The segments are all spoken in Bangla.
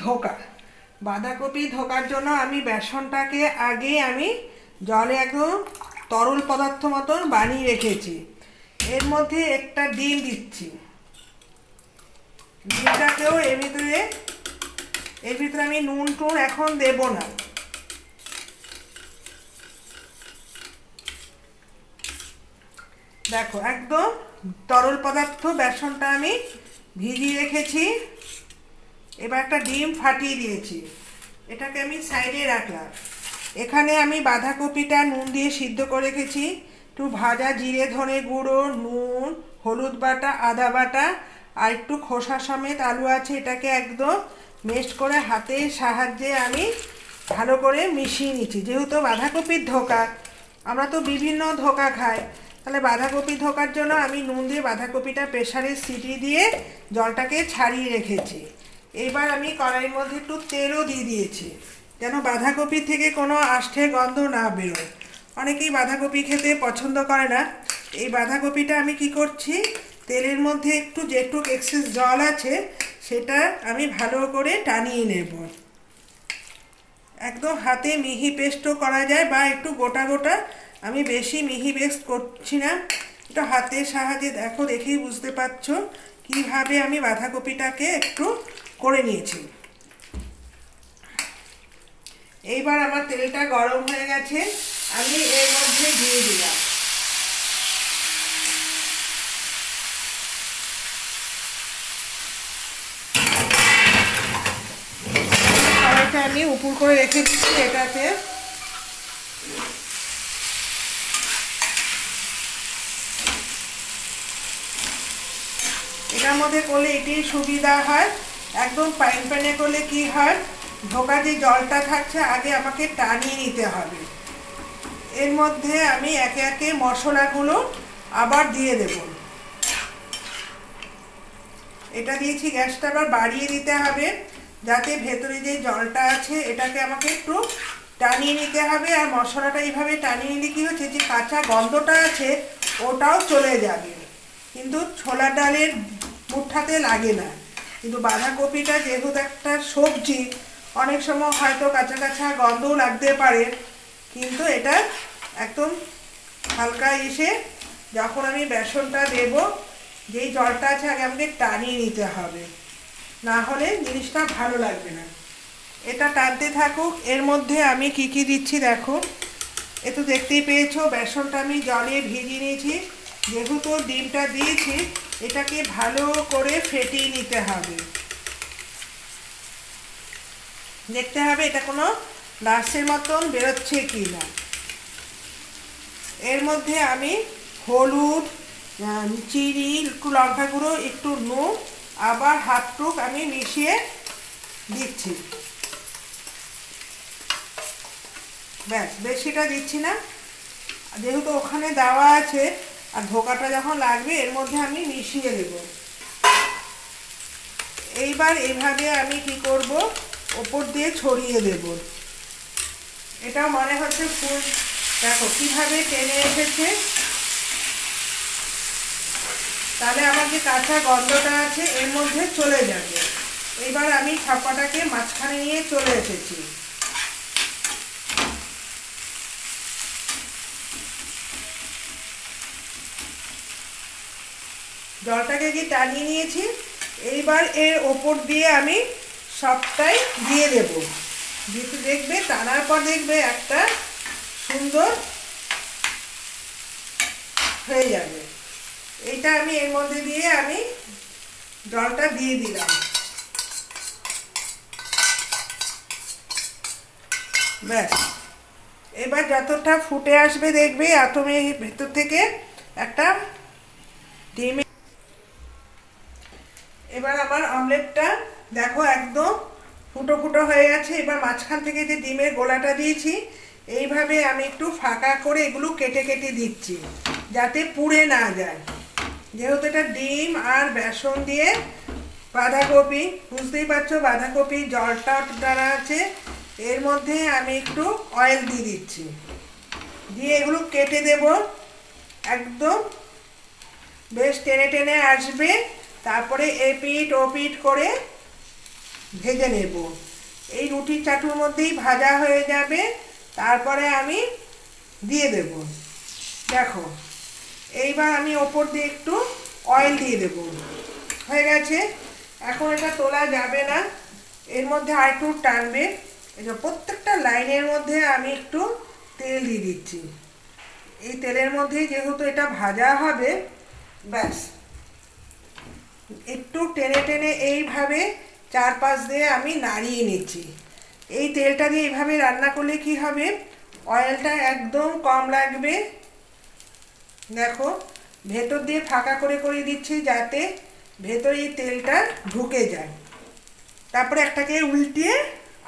ধোকা বাঁধাকপি ধোকার জন্য আমি বেসনটাকে আগে আমি জলে একদম তরল পদার্থ মতন বানিয়ে রেখেছি। এর মধ্যে একটা ডিম দিচ্ছি। ডিমটাকেও এর ভিতরে আমি নুন টুন এখন দেব না। দেখো একদম তরল পদার্থ বেসনটা আমি ভিজিয়ে রেখেছি। এবার একটা ডিম ফাটিয়ে দিয়েছি, এটাকে আমি সাইডে রাখলাম। এখানে আমি বাঁধাকপিটা নুন দিয়ে সিদ্ধ করে রেখেছি। একটু ভাজা জিরে ধনে গুঁড়ো, নুন, হলুদ বাটা, আদা বাটা আর একটু খোসা সমেত আলু আছে। এটাকে একদম মেশ করে হাতের সাহায্যে আমি ভালো করে মিশিয়ে নিচ্ছি। যেহেতু বাঁধাকপির ধোকা, আমরা তো বিভিন্ন ধোকা খাই, তাহলে বাঁধাকপি ধোকার জন্য আমি নুন দিয়ে বাঁধাকপিটা প্রেসারে সিটি দিয়ে জলটাকে ছাড়িয়ে রেখেছি। এইবার আমি কড়াইয়ের মধ্যে একটু তেলও দিয়ে দিয়েছি, যেন বাঁধাকপি থেকে কোনো আষ্টে গন্ধ না বেরোয়। অনেকেই বাঁধাকপি খেতে পছন্দ করে না। এই বাঁধাকপিটা আমি কি করছি, তেলের মধ্যে একটু যেটুকু এক্সেস জল আছে সেটা আমি ভালো করে টানিয়ে নেব। একদম হাতে মিহি পেস্টও করা যায় বা একটু গোটা গোটা, আমি বেশি মিহি পেস্ট করছি না, একটু হাতের সাহায্যে দেখো, দেখেই বুঝতে পারছো কিভাবে আমি বাঁধাকপিটাকে একটু করে নিয়েছি। এইবার আমার তেলটা গরম হয়ে গেছে, আমি এর মধ্যে দিয়ে দিলাম কড়াইটা আমি উপর করে রেখে দিচ্ছি। এটাতে এটার মধ্যে করলে এটাই সুবিধা হয়। একদম পাইন প্যানে করলে কি হয়, ধোকা যে জলটা থাকছে আগে আমাকে টানিয়ে নিতে হবে। এর মধ্যে আমি একে একে মশলাগুলো আবার দিয়ে দেব। এটা দিয়েছি, গ্যাসটা আবার বাড়িয়ে দিতে হবে যাতে ভেতরে যে জলটা আছে এটাকে আমাকে একটু টানিয়ে নিতে হবে। আর মশলাটা এইভাবে টানিয়ে নিলে কি হচ্ছে, যে কাঁচা গন্ধটা আছে ওটাও চলে যাবে, কিন্তু ছোলার ডালের মুঠাতে লাগে না। কিন্তু বাঁধাকপিটা যেহেতু একটা সবজি, অনেক সময় হয়তো কাঁচা কাঁচা গন্ধও লাগতে পারে, কিন্তু এটা একদম হালকা এসে যখন আমি বেসনটা দেব, যেই জলটা আছে আগে আমাকে টানিয়ে নিতে হবে, না হলে জিনিসটা ভালো লাগবে না। এটা টানতে থাকুক। এর মধ্যে আমি কি কি দিচ্ছি দেখো, এ তো দেখতেই পেয়েছো বেসনটা আমি জলে ভিজিয়ে নিয়েছি। যেহেতু ডিমটা দিয়েছি, এটাকে ভালো করে ফেটিয়ে নিতে হবে। দেখতে হবে এটা কোনো লাশের মতন বেরোচ্ছে কি না। এর মধ্যে আমি হলুদ, চিনি, একটু লঙ্কা গুঁড়ো, একটু নুন, আবার হাফ টুক আমি মিশিয়ে দিচ্ছি। ব্যাস, বেশিটা দিচ্ছি না, যেহেতু ওখানে দেওয়া আছে। আর ধোকাটা যখন লাগবে এর মধ্যে আমি মিশিয়ে দেব। এইবার এইভাবে আমি কি করব, ওপর দিয়ে ছড়িয়ে দেব। এটা মনে হচ্ছে ফুল, দেখো কিভাবে টেনে এসেছে। তাহলে আমার যে কাঁচা গন্ধটা আছে এর মধ্যে চলে যাবে। এবার আমি ছাপাটাকে মাঝখানে নিয়ে চলে এসেছি। জলটাকে কি টানিয়ে নিয়েছি, এইবার এর ওপর দিয়ে আমি সবটাই দিয়ে দেব। যেহেতু দেখবে টানার পর দেখবে একটা সুন্দর হয়ে যাবে। এইটা আমি এর মধ্যে দিয়ে আমি জলটা দিয়ে দিলাম। ব্যাস, এবার যতটা ফুটে আসবে দেখবে আতমের ভেতর থেকে একটা ডিম। এবার আমার অমলেটটা দেখো একদম ফুটো ফুটো হয়ে গেছে। এবার মাঝখান থেকে যে ডিমের গোলাটা দিয়েছি, এইভাবে আমি একটু ফাঁকা করে এগুলো কেটে কেটে দিচ্ছি যাতে পুড়ে না যায়। যেহেতু এটা ডিম আর বেসন দিয়ে বাঁধাকপি, বুঝতেই পারছো বাঁধাকপি জলটা দ্বারা আছে। এর মধ্যে আমি একটু অয়েল দিয়ে দিচ্ছি, দিয়ে এগুলো কেটে দেব। একদম বেশ টেনে টেনে আসবে, তারপরে এপিট ওপিট করে ভেজে নেব। এই রুটির চাটুর মধ্যেই ভাজা হয়ে যাবে, তারপরে আমি দিয়ে দেব। দেখো, এইবার আমি ওপর দিয়ে একটু অয়েল দিয়ে দেব। হয়ে গেছে। এখন এটা তোলা যাবে না, এর মধ্যে আর একটু টানবে। এই যে প্রত্যেকটা লাইনের মধ্যে আমি একটু তেল দিয়ে দিচ্ছি। এই তেলের মধ্যে যেহেতু এটা ভাজা হবে, ব্যাস একটু টেনে টেনে এইভাবে চারপাশ দিয়ে আমি নাড়িয়ে নিচ্ছি। এই তেলটা দিয়ে এইভাবে রান্না করলে কি হবে, অয়েলটা একদম কম লাগবে। দেখো, ভেতর দিয়ে ফাঁকা করে করে দিচ্ছি যাতে ভেতরে এই তেলটা ঢুকে যায়। তারপরে একটাকে উল্টিয়ে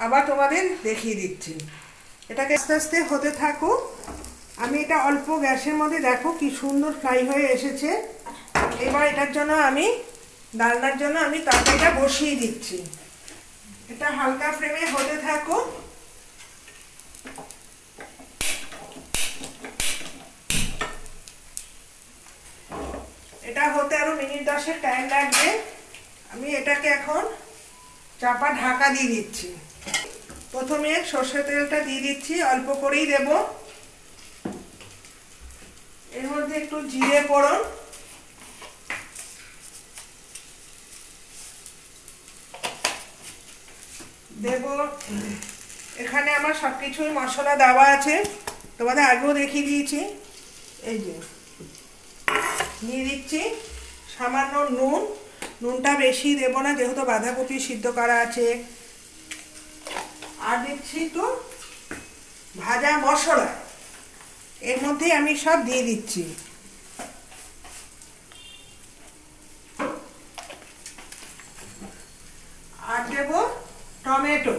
আবার তোমাদের দেখিয়ে দিচ্ছি। এটাকে আস্তে আস্তে হতে থাকুক। আমি এটা অল্প গ্যাসের মধ্যে, দেখো কি সুন্দর ফ্রাই হয়ে এসেছে। এবার এটার জন্য আমি ডালনার জন্য আমি তরকারিটা বসিয়ে দিচ্ছি। এটা হালকা ফ্লেমে হতে থাকুক। এটা হতে আরো মিনিট 10 টাইম লাগবে। আমি এটাকে এখন চাপা ঢাকা দিয়ে দিচ্ছি। প্রথমে সর্ষের তেলটা দিয়ে দিচ্ছি, অল্প করেই দেব। এর মধ্যে একটু জিরে ফোড়ন, দেব। এখানে আমার সবকিছুই মশলা দেওয়া আছে, তোমাদের আগেও দেখিয়ে দিয়েছি। এই যে দিয়ে দিচ্ছি সামান্য নুন। নুনটা বেশি দেব না, যেহেতু বাঁধাকপি সিদ্ধ করা আছে। আর দিচ্ছি তো ভাজা মশলা, এর মধ্যে আমি সব দিয়ে দিচ্ছি। আর দেব টমেটো।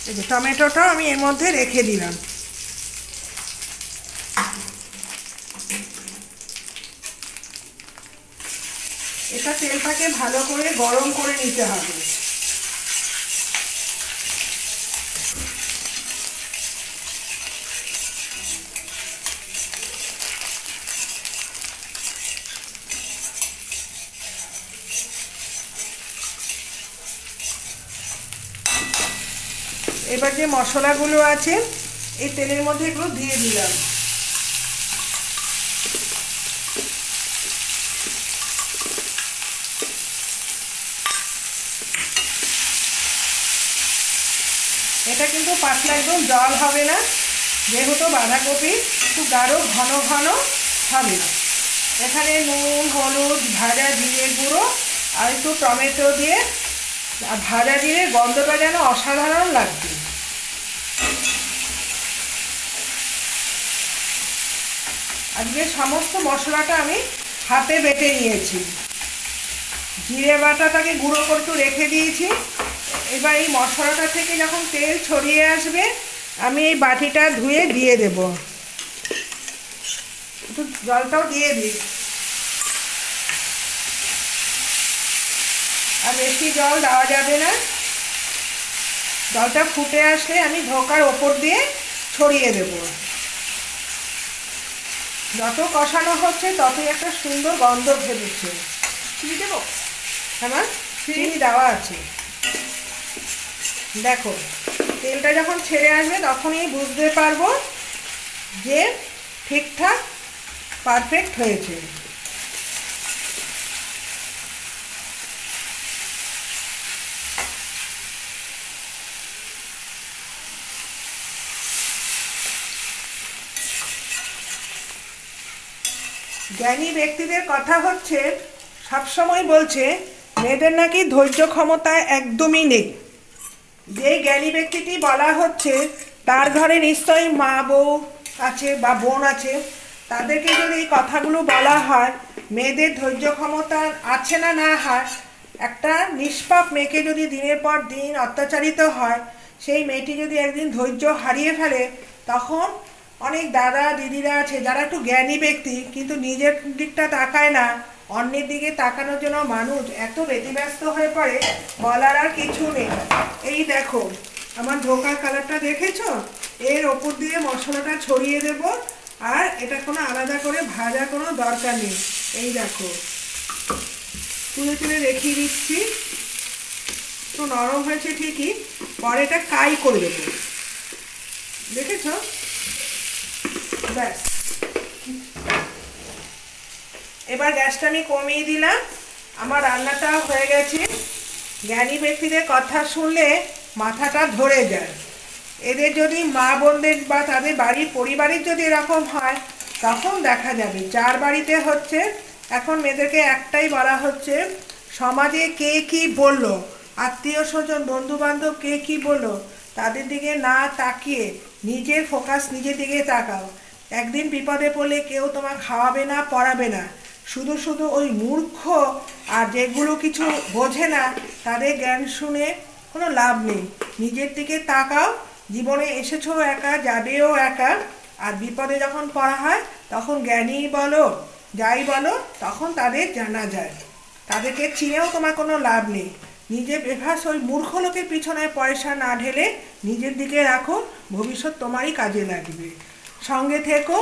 এই যে টমেটোটা আমি এর মধ্যে রেখে দিলাম। এটা তেলটাকে ভালো করে গরম করে নিতে হবে। এবার যে মশলাগুলো আছে এই তেলের মধ্যে এগুলো দিয়ে দিলাম। এটা কিন্তু পাতলা একদম জল হবে না, যেহেতু বাঁধাকপি একটু গাঢ় ঘন ঘন হবে। এখানে নুন, হলুদ, ভাজা জিরে গুঁড়ো আর একটু টমেটো দিয়ে ভাজা জিরে গন্ধটা যেন অসাধারণ লাগবে। আজকে সমস্ত মশলাটা আমি হাতে বেটে নিয়েছি। জিরে বাটাটাকে গুঁড়ো করে একটু রেখে দিয়েছি। এবার এই মশলাটা থেকে যখন তেল ছড়িয়ে আসবে, আমি এই বাটিটা ধুয়ে দিয়ে দেব। একটু জলটাও দিয়ে দিই, আর বেশি জল দেওয়া যাবে না। জলটা ফুটে আসলে আমি ঢোকার ওপর দিয়ে ছড়িয়ে দেব। যত কষানো হচ্ছে ততই একটা সুন্দর গন্ধ বেরোচ্ছে। চিনি দেবো? হ্যাঁ, চিনি দেওয়া আছে। দেখো, তেলটা যখন ছেড়ে আসবে তখনই বুঝতে পারবো যে ঠিকঠাক পারফেক্ট হয়েছে। জ্ঞানী ব্যক্তিদের কথা হচ্ছে, সবসময় বলছে মেয়েদের নাকি ধৈর্য ক্ষমতা একদমই নেই। যে জ্ঞানী ব্যক্তিটি বলা হচ্ছে তার ঘরে নিশ্চয়ই মা বউ আছে বা বোন আছে। তাদেরকে যদি এই কথাগুলো বলা হয় মেয়েদের ধৈর্য ক্ষমতা আছে না না হয়, একটা নিষ্পাপ মেয়েকে যদি দিনের পর দিন অত্যাচারিত হয়, সেই মেয়েটি যদি একদিন ধৈর্য হারিয়ে ফেলে, তখন অনেক দাদা দিদিরা আছে যারা একটু জ্ঞানী ব্যক্তি কিন্তু নিজের দিকটা তাকায় না, অন্যের দিকে তাকানোর জন্য মানুষ এত ব্যতিব্যস্ত হয়ে পড়ে, বলার আর কিছু নেই। এই দেখো আমার ধোকার কালারটা দেখেছো? এর ওপর দিয়ে মশলাটা ছড়িয়ে দেব, আর এটা কোনো আলাদা করে ভাজা কোনো দরকার নেই। এই দেখো তুলে তুলে রেখে দিচ্ছি। একটু নরম হয়েছে ঠিকই, পরে এটা কাই করে দেবো, দেখেছো? ব্যাস, এবার গ্যাসটা আমি কমিয়ে দিলাম। আমার রান্নাটা হয়ে গেছে। জ্ঞানী ব্যক্তিদের কথা শুনলে মাথাটা ধরে যায়। এদের যদি মা বোনদের বা তাদের বাড়ির পরিবারের যদি এরকম হয়, তখন দেখা যাবে। যার বাড়িতে হচ্ছে, এখন মেয়েদেরকে একটাই বলা হচ্ছে, সমাজে কে কি বললো, আত্মীয় স্বজন বন্ধু বান্ধব কে কি বললো, তাদের দিকে না তাকিয়ে নিজের ফোকাস নিজের দিকে তাকাও। একদিন বিপদে পড়লে কেউ তোমার খাওয়াবে না, পড়াবে না। শুধু শুধু ওই মূর্খ আর যেগুলো কিছু বোঝে না তাদের জ্ঞান শুনে কোনো লাভ নেই। নিজের দিকে তাকাও। জীবনে এসেছো একা, যাবেও একা। আর বিপদে যখন পড়া হয় তখন জ্ঞানী বলো যাই বলো, তখন তাদের জানা যায়। তাদেরকে চিনেও তোমার কোনো লাভ নেই। নিজে বেভাস ওই মূর্খ লোকের পিছনে পয়সা না ঢেলে নিজের দিকে রাখো, ভবিষ্যৎ তোমারই কাজে লাগবে। সঙ্গে থেকো।